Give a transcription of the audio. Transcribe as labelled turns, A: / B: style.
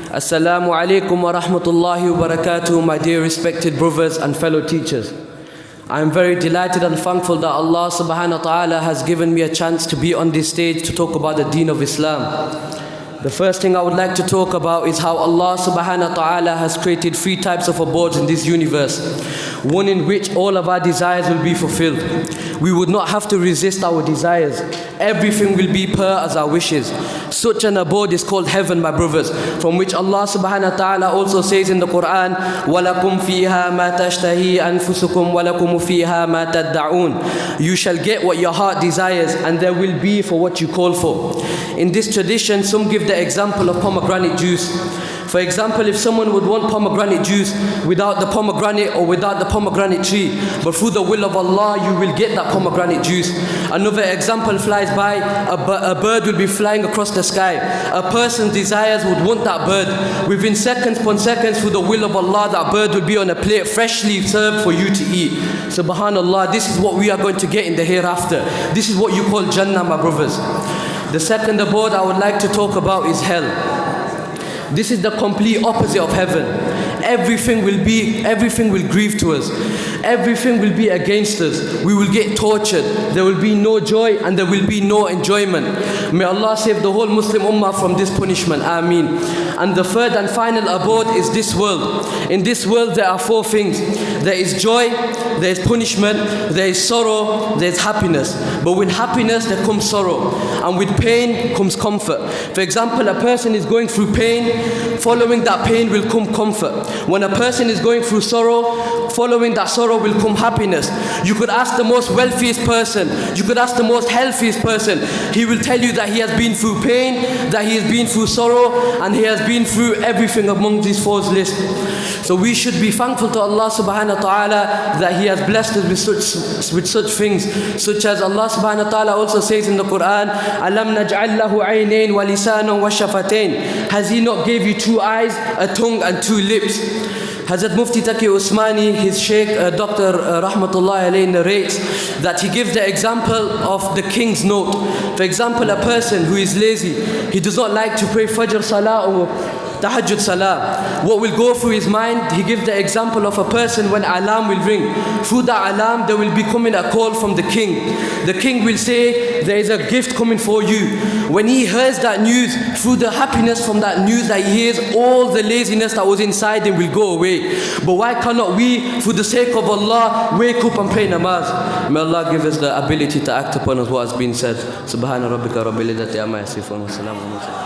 A: Assalamu alaikum wa rahmatullahi wa barakatuh, my dear respected brothers and fellow teachers. I am very delighted and thankful that Allah subhanahu wa ta'ala has given me a chance to be on this stage to talk about the deen of Islam. The first thing I would like to talk about is how Allah subhanahu wa ta'ala has created three types of abodes in this universe. One in which all of our desires will be fulfilled. We would not have to resist our desires. Everything will be per as our wishes. Such an abode is called heaven, my brothers, from which Allah subhanahu wa ta'ala also says in the Quran, وَلَكُمْ فِيهَا مَا تَشْتَهِي أَنفُسُكُمْ وَلَكُمْ فِيهَا مَا تَدَّعُونَ. You shall get what your heart desires, and there will be for what you call for. In this tradition, some give the example of pomegranate juice. For example, if someone would want pomegranate juice without the pomegranate or without the pomegranate tree, but through the will of Allah, you will get that pomegranate juice. Another example flies by, a bird will be flying across the sky. A person's desires would want that bird. Within seconds upon seconds, through the will of Allah, that bird will be on a plate, freshly served for you to eat. Subhanallah, this is what we are going to get in the hereafter. This is what you call Jannah, my brothers. The second abode I would like to talk about is hell. This is the complete opposite of heaven. Everything will grieve to us. Everything will be against us. We will get tortured. There will be no joy and there will be no enjoyment. May Allah save the whole Muslim Ummah from this punishment. Ameen. And the third and final abode is this world. In this world there are four things. There is joy, there is punishment, there is sorrow, there is happiness. But with happiness there comes sorrow. And with pain comes comfort. For example, a person is going through pain, following that pain will come comfort. When a person is going through sorrow, following that sorrow will come happiness. You could ask the most wealthiest person, you could ask the most healthiest person, he will tell you that he has been through pain, that he has been through sorrow, and he has been through everything among these four lists. So we should be thankful to Allah subhanahu wa ta'ala that He has blessed us with such things, such as Allah subhanahu wa ta'ala also says in the Quran, Alam naj'al lahu aynayn wa lisanan wa shafatain. Has He not gave you two eyes, a tongue and two lips? Hazrat Mufti Taqi Usmani, his Sheikh Dr. Rahmatullah alayhi narrates that he gives the example of the king's note. For example, a person who is lazy, he does not like to pray Fajr Salah or Tahajjud Salah. What will go through his mind? He gives the example of a person when alarm will ring. Through the alarm there will be coming a call from the king. The king will say, there is a gift coming for you. When he hears that news, through the happiness from that news that he hears, all the laziness that was inside him will go away. But why cannot we, for the sake of Allah, wake up and pray namaz? May Allah give us the ability to act upon what has been said. Subhana rabbika rabbil izzati amma yasifun wa salamun.